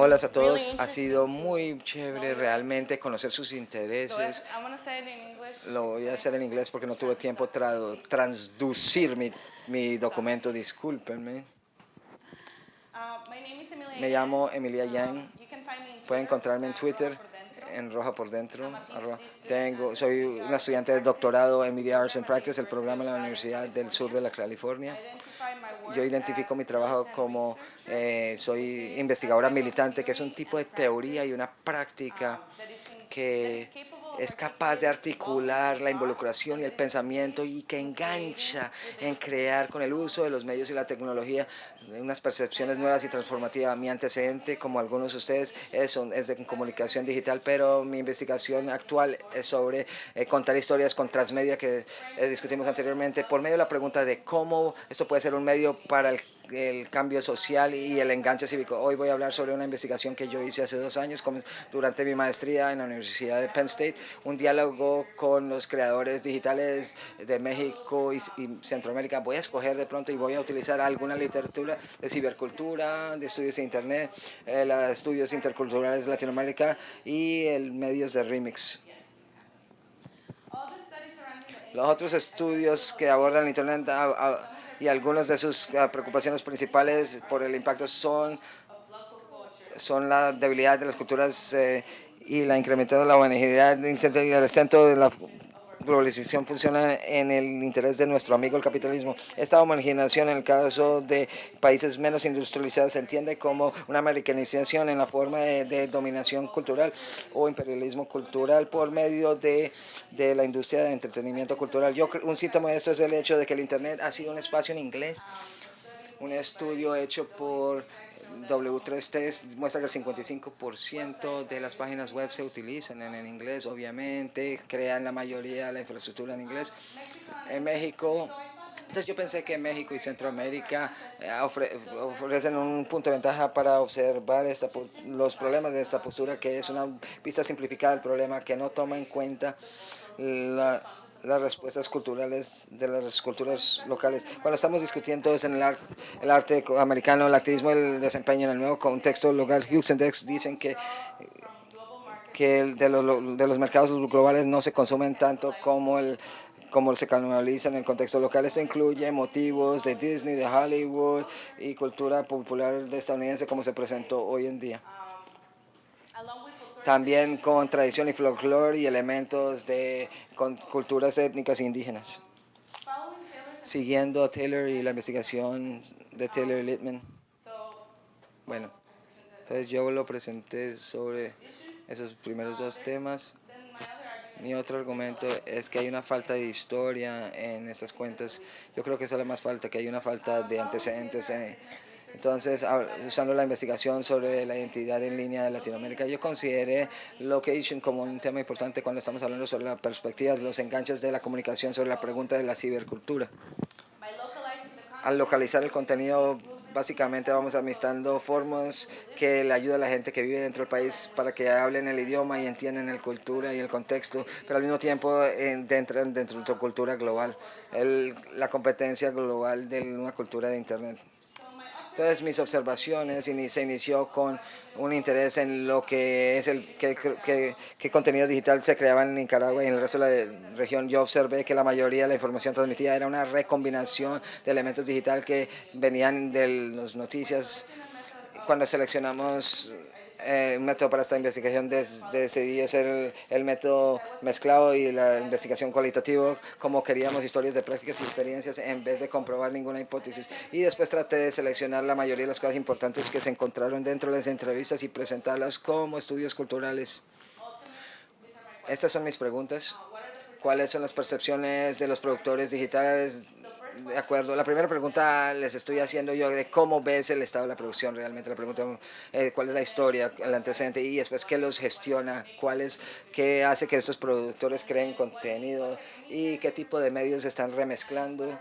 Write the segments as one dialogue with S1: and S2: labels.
S1: Hola a todos, ha sido muy chévere realmente conocer sus intereses. Lo voy a hacer en inglés porque no tuve tiempo transducir mi documento, discúlpenme. Me llamo Emilia Yang. Pueden encontrarme en Twitter, en Roja por Dentro. Soy una estudiante de doctorado en Media Arts and Practice, el programa en la Universidad del Sur de la California. Yo identifico mi trabajo como soy investigadora militante, que es un tipo de teoría y una práctica que es capaz de articular la involucración y el pensamiento y que engancha en crear con el uso de los medios y la tecnología unas percepciones nuevas y transformativas. Mi antecedente, como algunos de ustedes, es de comunicación digital, pero mi investigación actual es sobre contar historias con transmedia que discutimos anteriormente, por medio de la pregunta de cómo esto puede ser un medio para el cambio social y el enganche cívico. Hoy voy a hablar sobre una investigación que yo hice hace 2 años durante mi maestría en la Universidad de Penn State, un diálogo con los creadores digitales de México y Centroamérica. Voy a escoger de pronto y voy a utilizar alguna literatura de cibercultura, de estudios de Internet, estudios interculturales de Latinoamérica y el medios de remix. Los otros estudios que abordan el Internet y algunas de sus preocupaciones principales por el impacto son la debilidad de las culturas y la incrementación de la humanidad y el exento de la globalización funciona en el interés de nuestro amigo el capitalismo. Esta homogenización en el caso de países menos industrializados se entiende como una americanización en la forma de dominación cultural o imperialismo cultural por medio de la industria de entretenimiento cultural. Un síntoma de esto es el hecho de que el Internet ha sido un espacio en inglés. Un estudio hecho por W3T muestra que el 55% de las páginas web se utilizan en inglés. Obviamente, crean la mayoría de la infraestructura en inglés. En México, entonces yo pensé que México y Centroamérica ofrecen un punto de ventaja para observar los problemas de esta postura, que es una vista simplificada del problema que no toma en cuenta las respuestas culturales de las culturas locales. Cuando estamos discutiendo es en el arte americano, el activismo, el desempeño en el nuevo contexto local, Hughes Index dicen que de los mercados globales no se consumen tanto como se canalizan en el contexto local. Esto incluye motivos de Disney, de Hollywood y cultura popular estadounidense como se presentó hoy en día. También con tradición y folclore y elementos de culturas étnicas indígenas. Siguiendo a Taylor y la investigación de Taylor Littman. Bueno, entonces yo lo presenté sobre esos primeros dos temas. Mi otro argumento es que hay una falta de historia en estas cuentas. Yo creo que esa es la más falta, que hay una falta de antecedentes. Entonces, usando la investigación sobre la identidad en línea de Latinoamérica, yo consideré location como un tema importante cuando estamos hablando sobre la perspectiva de los enganches de la comunicación sobre la pregunta de la cibercultura. Al localizar el contenido, básicamente vamos amistando formas que le ayudan a la gente que vive dentro del país para que hablen el idioma y entiendan la cultura y el contexto, pero al mismo tiempo entran dentro de su cultura global, la competencia global de una cultura de Internet. Entonces mis observaciones se inició con un interés en lo que es qué contenido digital se creaba en Nicaragua y en el resto de la región. Yo observé que la mayoría de la información transmitida era una recombinación de elementos digital que venían de las noticias. Cuando seleccionamos un método para esta investigación, decidí hacer el método mezclado y la investigación cualitativa, como queríamos historias de prácticas y experiencias en vez de comprobar ninguna hipótesis. Y después traté de seleccionar la mayoría de las cosas importantes que se encontraron dentro de las entrevistas y presentarlas como estudios culturales. Estas son mis preguntas. ¿Cuáles son las percepciones de los productores digitales? De acuerdo. La primera pregunta les estoy haciendo yo de cómo ves el estado de la producción realmente. La pregunta, cuál es la historia, el antecedente y después qué los gestiona, qué hace que estos productores creen contenido y qué tipo de medios están remezclando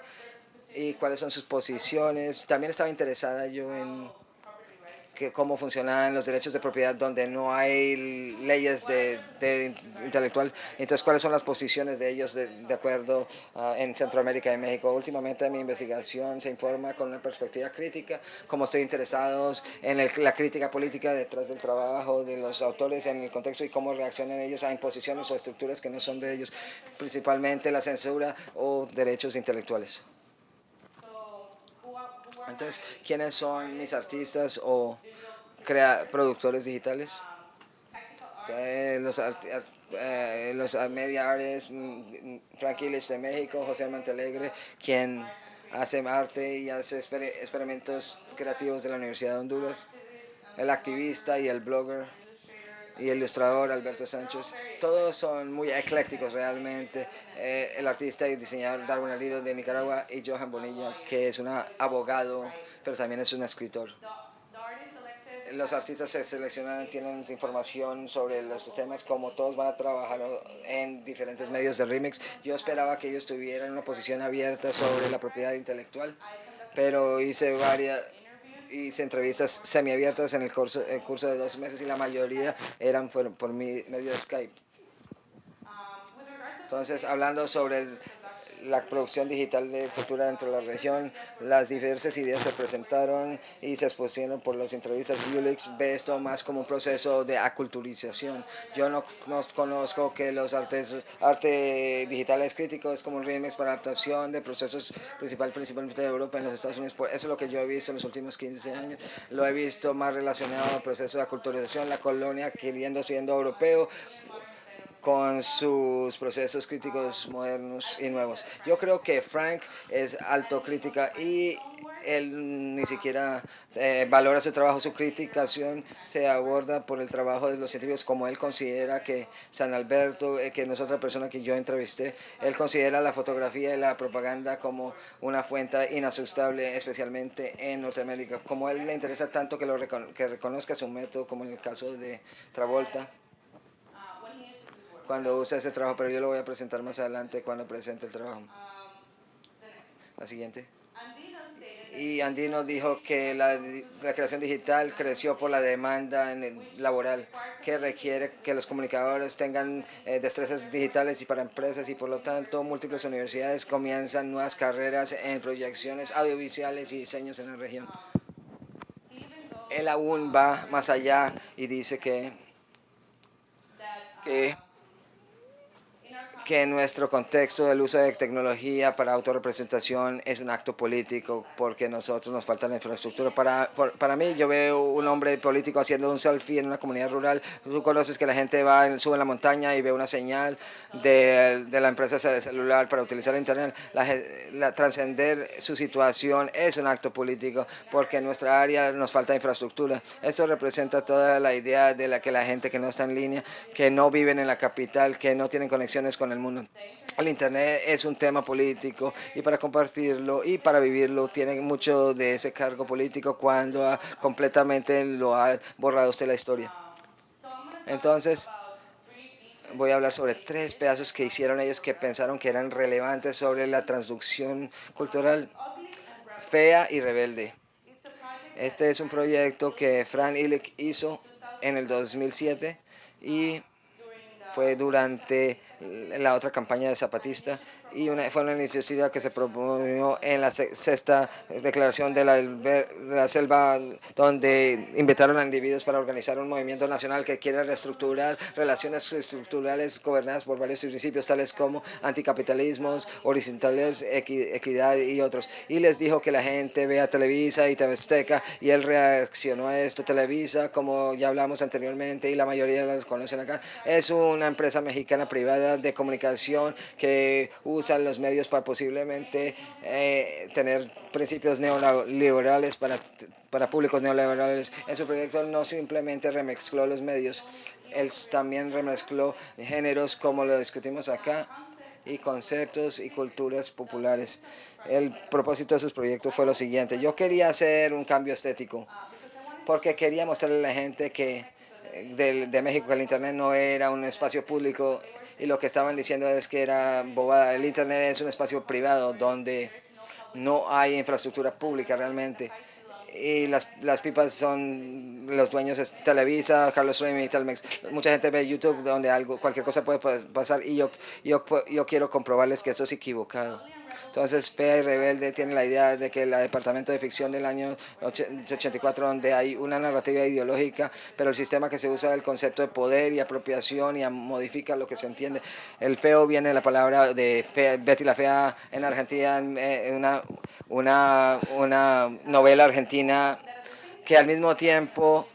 S1: y cuáles son sus posiciones. También estaba interesada yo en cómo funcionan los derechos de propiedad donde no hay leyes de intelectual. Entonces, ¿cuáles son las posiciones de ellos de acuerdo en Centroamérica y México? Últimamente mi investigación se informa con una perspectiva crítica, como estoy interesados en la crítica política detrás del trabajo de los autores en el contexto y cómo reaccionan ellos a imposiciones o estructuras que no son de ellos, principalmente la censura o derechos intelectuales. Entonces, ¿quiénes son mis artistas o productores digitales? Los media artists, Frank Illich de México, José Montalegre, quien hace arte y hace experimentos creativos de la Universidad de Honduras, el activista y el blogger y el ilustrador Alberto Sánchez. Todos son muy eclécticos realmente. El artista y diseñador Darwin Alido de Nicaragua y Johan Bonilla, que es un abogado, pero también es un escritor. Los artistas se seleccionan, tienen información sobre los temas, como todos van a trabajar en diferentes medios de remix. Yo esperaba que ellos tuvieran una posición abierta sobre la propiedad intelectual, pero hice entrevistas semiabiertas en el curso de 2 meses y la mayoría eran por medio de Skype. Entonces, hablando sobre la producción digital de cultura dentro de la región, las diversas ideas se presentaron y se expusieron por los entrevistas. Ulix ve esto más como un proceso de aculturización. Yo no conozco que los arte digital es crítico, es como un remix para adaptación de procesos principalmente de Europa en los Estados Unidos. Eso es lo que yo he visto en los últimos 15 años. Lo he visto más relacionado al proceso de aculturización, la colonia siendo europeo, con sus procesos críticos modernos y nuevos. Yo creo que Frank es autocrítica y él ni siquiera valora su trabajo. Su criticación se aborda por el trabajo de los científicos, como él considera que San Alberto, que no es otra persona que yo entrevisté, él considera la fotografía y la propaganda como una fuente inasustable, especialmente en Norteamérica. Como a él le interesa tanto que reconozca su método, como en el caso de Travolta, cuando usa ese trabajo, pero yo lo voy a presentar más adelante cuando presente el trabajo. La siguiente. Y Andino dijo que la creación digital creció por la demanda laboral, que requiere que los comunicadores tengan destrezas digitales y para empresas, y por lo tanto múltiples universidades comienzan nuevas carreras en proyecciones audiovisuales y diseños en la región. Él aún va más allá y dice que en nuestro contexto el uso de tecnología para autorrepresentación es un acto político porque a nosotros nos falta la infraestructura. Para mí, yo veo un hombre político haciendo un selfie en una comunidad rural. Tú conoces que la gente sube en la montaña y ve una señal de la empresa celular para utilizar internet. Trascender su situación es un acto político porque en nuestra área nos falta infraestructura. Esto representa toda la idea de que la gente que no está en línea, que no viven en la capital, que no tienen conexiones con el mundo. El Internet es un tema político y para compartirlo y para vivirlo tiene mucho de ese cargo político cuando completamente lo ha borrado usted la historia. Entonces, voy a hablar sobre 3 pedazos que hicieron ellos que pensaron que eran relevantes sobre la transducción cultural fea y rebelde. Este es un proyecto que Frank Illich hizo en el 2007 y fue durante la otra campaña de Zapatista y fue una iniciativa que se promovió en la sexta declaración de la selva, donde invitaron a individuos para organizar un movimiento nacional que quiere reestructurar relaciones estructurales gobernadas por varios principios tales como anticapitalismos, horizontales, equidad y otros. Y les dijo que la gente vea Televisa y TV Azteca, y él reaccionó a esto. Televisa, como ya hablamos anteriormente y la mayoría las conocen acá, es una empresa mexicana privada de comunicación que usan los medios para posiblemente tener principios neoliberales para públicos neoliberales. En su proyecto no simplemente remezcló los medios, él también remezcló géneros como lo discutimos acá y conceptos y culturas populares. El propósito de sus proyectos fue lo siguiente: yo quería hacer un cambio estético porque quería mostrarle a la gente que de México que el Internet no era un espacio público, y lo que estaban diciendo es que era bobada. El Internet es un espacio privado donde no hay infraestructura pública realmente. y las pipas son los dueños de Televisa, Carlos Slim y Telmex. Mucha gente ve YouTube donde cualquier cosa puede pasar y yo quiero comprobarles que esto es equivocado. Entonces, Fea y Rebelde tiene la idea de que el departamento de ficción del año 84, donde hay una narrativa ideológica, pero el sistema que se usa del concepto de poder y apropiación y modifica lo que se entiende. El feo viene de la palabra de Betty la Fea en Argentina, una novela argentina que al mismo tiempo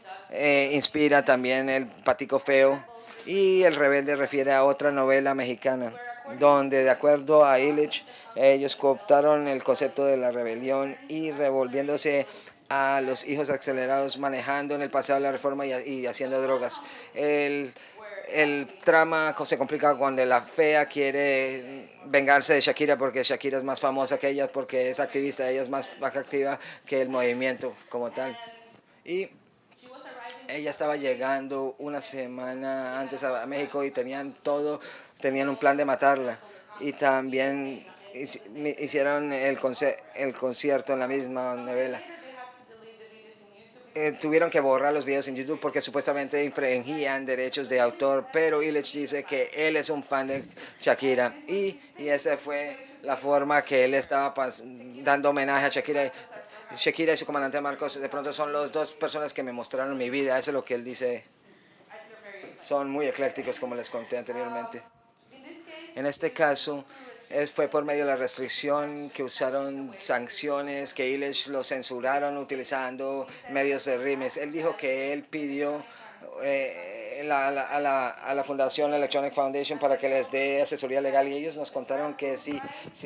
S1: inspira también el Patico Feo, y El Rebelde refiere a otra novela mexicana donde, de acuerdo a Illich, ellos cooptaron el concepto de la rebelión y revolviéndose a los hijos acelerados, manejando en el pasado la reforma y haciendo drogas. El trama se complica cuando la Fea quiere vengarse de Shakira porque Shakira es más famosa que ella, porque es activista, ella es más activa que el movimiento como tal. Y ella estaba llegando una semana antes a México y tenían un plan de matarla. Y también hicieron el concierto en la misma novela. Tuvieron que borrar los videos en YouTube porque supuestamente infringían derechos de autor, pero Illich dice que él es un fan de Shakira y esa fue la forma que él estaba dando homenaje a Shakira. Shakira y su comandante Marcos de pronto son las dos personas que me mostraron mi vida, eso es lo que él dice. Son muy eclécticos, como les conté anteriormente. En este caso, fue por medio de la restricción que usaron sanciones, que Illich lo censuraron utilizando medios de rimes. Él dijo que él pidió a la Fundación Electronic Foundation para que les dé asesoría legal y ellos nos contaron que si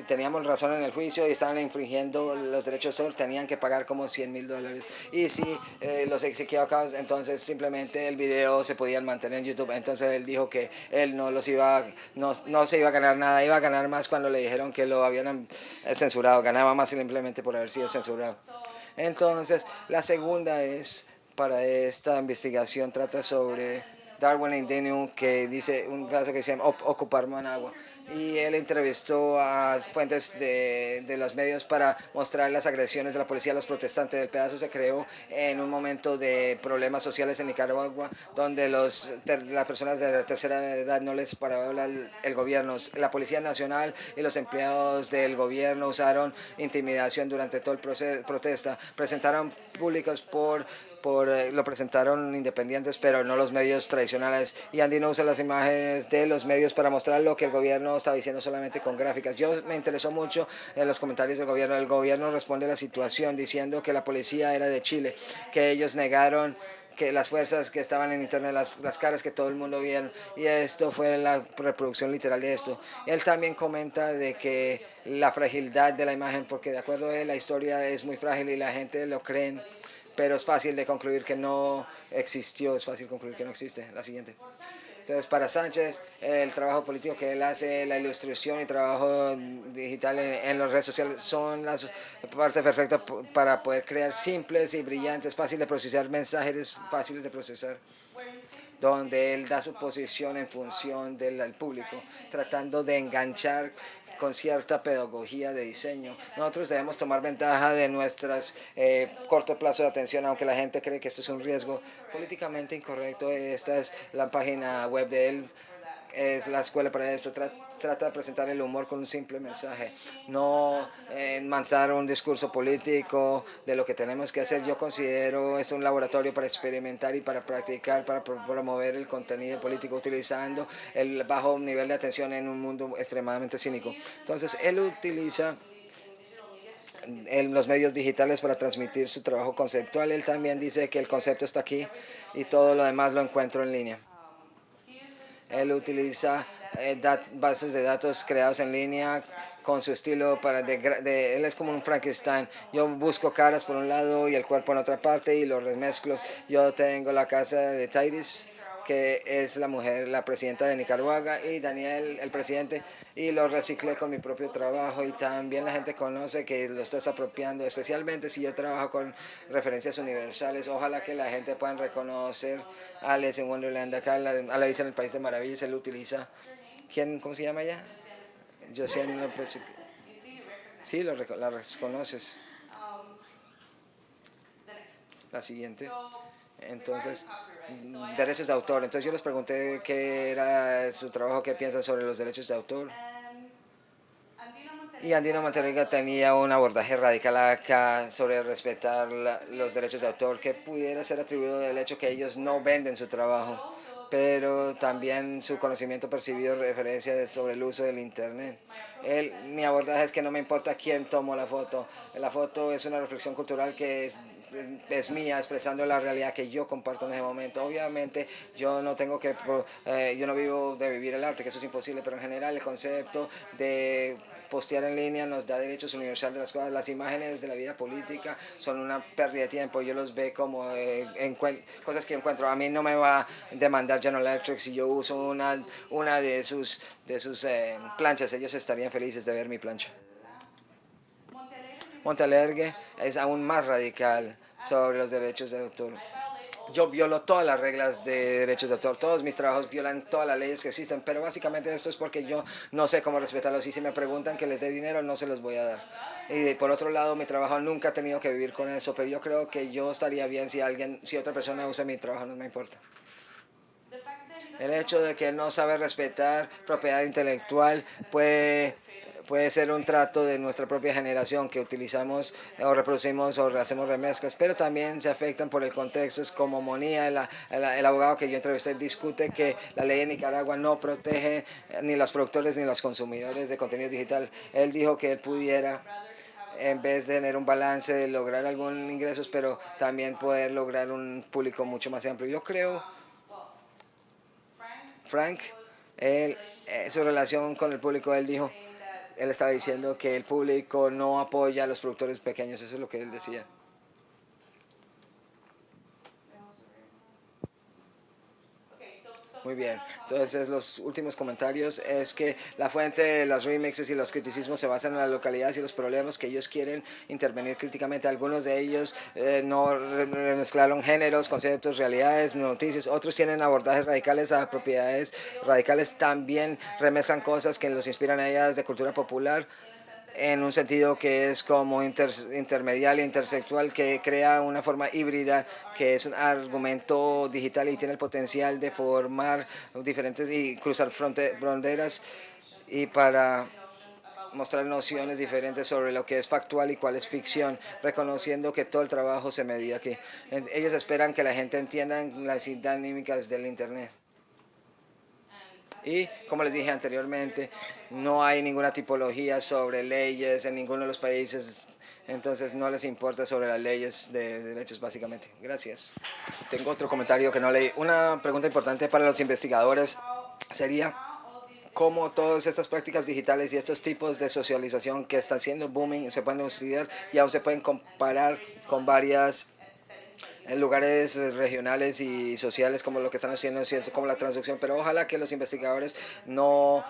S1: teníamos razón en el juicio y estaban infringiendo los derechos de autor, tenían que pagar como $100,000 y si los equivocados, entonces simplemente el video se podía mantener en YouTube. Entonces él dijo que él no se iba a ganar nada, iba a ganar más cuando le dijeron que lo habían censurado, ganaba más simplemente por haber sido censurado. Entonces la segunda es para esta investigación trata sobre Darwin Indenium, que dice un caso que se llama Ocupar Managua. Y él entrevistó a fuentes de los medios para mostrar las agresiones de la policía a los protestantes. El pedazo se creó en un momento de problemas sociales en Nicaragua, donde las personas de la tercera edad no les paraba el gobierno. La Policía Nacional y los empleados del gobierno usaron intimidación durante todo el proceso protesta. Presentaron públicos lo presentaron independientes, pero no los medios tradicionales. Y Andy no usa las imágenes de los medios para mostrar lo que el gobierno estaba diciendo solamente con gráficas. Me interesó mucho en los comentarios del gobierno. El gobierno responde a la situación diciendo que la policía era de Chile, que ellos negaron que las fuerzas que estaban en internet, las caras que todo el mundo vieron, y esto fue la reproducción literal de esto. Él también comenta de que la fragilidad de la imagen, porque de acuerdo a él la historia es muy frágil y la gente lo cree, pero es fácil de concluir que no existió, es fácil concluir que no existe. La siguiente. Entonces, para Sánchez, el trabajo político que él hace, la ilustración y trabajo digital en las redes sociales son las parte perfecta para poder crear simples y brillantes, fáciles de procesar, mensajes fáciles de procesar, donde él da su posición en función del público, tratando de enganchar con cierta pedagogía de diseño. Nosotros debemos tomar ventaja de nuestras corto plazo de atención, aunque la gente cree que esto es un riesgo políticamente incorrecto. Esta es la página web de él, es la escuela para esto. Trata de presentar el humor con un simple mensaje, no lanzar un discurso político de lo que tenemos que hacer. Yo considero esto un laboratorio para experimentar y para practicar, para promover el contenido político utilizando el bajo nivel de atención en un mundo extremadamente cínico. Entonces, él utiliza en los medios digitales para transmitir su trabajo conceptual. Él también dice que el concepto está aquí y todo lo demás lo encuentro en línea. Él utiliza bases de datos creados en línea con su estilo él es como un Frankenstein. Yo busco caras por un lado y el cuerpo en otra parte y los remezclo. Yo tengo la casa de Tairis, que es la mujer, la presidenta de Nicaragua, y Daniel, el presidente, y lo reciclé con mi propio trabajo. Y también la gente conoce que lo estás apropiando, especialmente si yo trabajo con referencias universales. Ojalá que la gente pueda reconocer a Alice in Wonderland, acá Alice en el País de Maravillas. Él utiliza, ¿cómo se llama ella? Josiane López. Sí, la reconoces. La siguiente. Entonces, derechos de autor. Entonces yo les pregunté qué era su trabajo, qué piensan sobre los derechos de autor. Y Andino Monterrey tenía un abordaje radical acá sobre respetar los derechos de autor, que pudiera ser atribuido del hecho que ellos no venden su trabajo, pero también su conocimiento percibido referencia sobre el uso del Internet. Mi abordaje es que no me importa quién tomó la foto es una reflexión cultural que es mía, expresando la realidad que yo comparto en ese momento. Obviamente yo no tengo que, yo no vivo de vivir el arte, que eso es imposible, pero en general el concepto de postear en línea nos da derechos universales de las cosas. Las imágenes de la vida política son una pérdida de tiempo. Yo los veo como cosas que encuentro. A mí no me va a demandar General Electric si yo uso una de sus planchas. Ellos estarían felices de ver mi plancha. Montalergue es aún más radical sobre los derechos de autor. Yo violo todas las reglas de derechos de autor, todos mis trabajos violan todas las leyes que existen, pero básicamente esto es porque yo no sé cómo respetarlos y si me preguntan que les dé dinero no se los voy a dar. Y por otro lado, mi trabajo nunca ha tenido que vivir con eso, pero yo creo que yo estaría bien si otra persona usa mi trabajo, no me importa. El hecho de que no sabe respetar propiedad intelectual puede ser un trato de nuestra propia generación que utilizamos o reproducimos o hacemos remezclas, pero también se afectan por el contexto. Es como Monía, el abogado que yo entrevisté, discute que la ley en Nicaragua no protege ni los productores ni los consumidores de contenido digital. Él dijo que él pudiera, en vez de tener un balance, de lograr algún ingresos, pero también poder lograr un público mucho más amplio. Yo creo Frank, su relación con el público, él estaba diciendo que el público no apoya a los productores pequeños, eso es lo que él decía. Muy bien, entonces los últimos comentarios es que la fuente de los remixes y los criticismos se basan en las localidades y los problemas que ellos quieren intervenir críticamente. Algunos de ellos no mezclaron géneros, conceptos, realidades, noticias. Otros tienen abordajes radicales a propiedades radicales. También remezclan cosas que los inspiran a ellas de cultura popular en un sentido que es como intermedial e intersexual, que crea una forma híbrida, que es un argumento digital y tiene el potencial de formar diferentes y cruzar fronteras y para mostrar nociones diferentes sobre lo que es factual y cuál es ficción, reconociendo que todo el trabajo se medía aquí. Ellos esperan que la gente entienda las dinámicas del Internet. Y como les dije anteriormente, no hay ninguna tipología sobre leyes en ninguno de los países, entonces no les importa sobre las leyes de derechos básicamente. Gracias. Tengo otro comentario que no leí. Una pregunta importante para los investigadores sería cómo todas estas prácticas digitales y estos tipos de socialización que están siendo booming se pueden estudiar y aún se pueden comparar con varias en lugares regionales y sociales como lo que están haciendo, como la transducción, pero ojalá que los investigadores no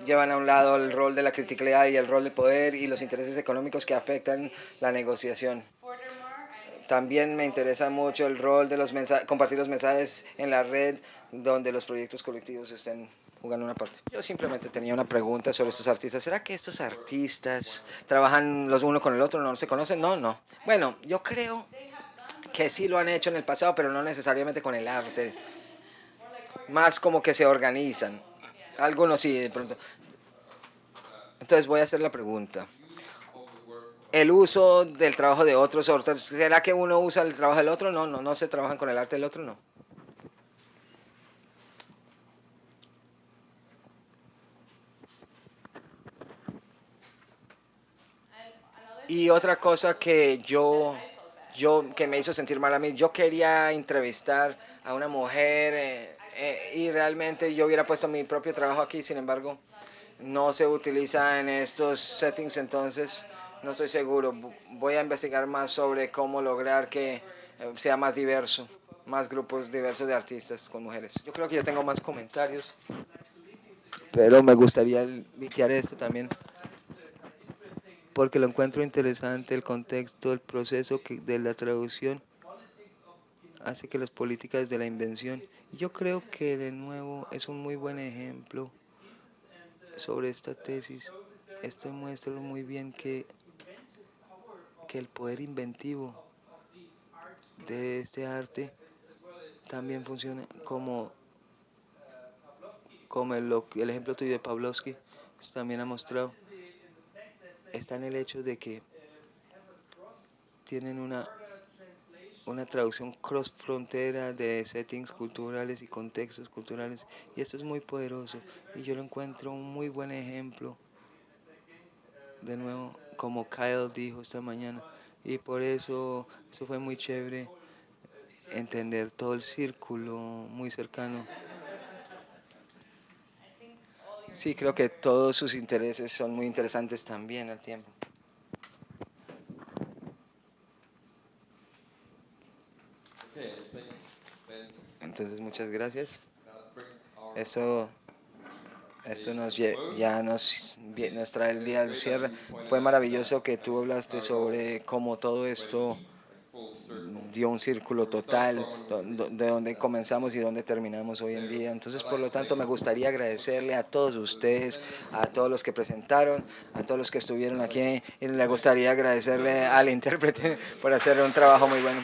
S1: llevan a un lado el rol de la criticalidad y el rol del poder y los intereses económicos que afectan la negociación. También me interesa mucho el rol de compartir los mensajes en la red donde los proyectos colectivos estén jugando una parte. Yo simplemente tenía una pregunta sobre estos artistas. ¿Será que estos artistas trabajan los uno con el otro? ¿No se conocen? No, no. Bueno, yo creo que sí lo han hecho en el pasado, pero no necesariamente con el arte. Más como que se organizan. Algunos sí, de pronto. Entonces voy a hacer la pregunta. El uso del trabajo de otros, ¿será que uno usa el trabajo del otro? No, no, no se trabajan con el arte del otro, no. Y otra cosa que que me hizo sentir mal a mí, yo quería entrevistar a una mujer y realmente yo hubiera puesto mi propio trabajo aquí, sin embargo, no se utiliza en estos settings, entonces no estoy seguro. Voy a investigar más sobre cómo lograr que sea más diverso, más grupos diversos de artistas con mujeres. Yo creo que yo tengo más comentarios, pero me gustaría linkear esto también porque lo encuentro interesante el contexto, el proceso de la traducción hace que las políticas de la invención. Yo creo que de nuevo es un muy buen ejemplo sobre esta tesis. Esto muestra muy bien que el poder inventivo de este arte también funciona como el ejemplo tuyo de Pavlovsky, eso también ha mostrado, está en el hecho de que tienen una traducción cross frontera de settings culturales y contextos culturales, y esto es muy poderoso y yo lo encuentro un muy buen ejemplo, de nuevo, como Kyle dijo esta mañana, y por eso fue muy chévere entender todo el círculo muy cercano. Sí, creo que todos sus intereses son muy interesantes también al tiempo. Entonces, muchas gracias. Eso, esto nos trae el día del cierre. Fue maravilloso que tú hablaste sobre cómo todo esto dio un círculo total de donde comenzamos y donde terminamos hoy en día. Entonces, por lo tanto, me gustaría agradecerle a todos ustedes, a todos los que presentaron, a todos los que estuvieron aquí, y le gustaría agradecerle al intérprete por hacer un trabajo muy bueno.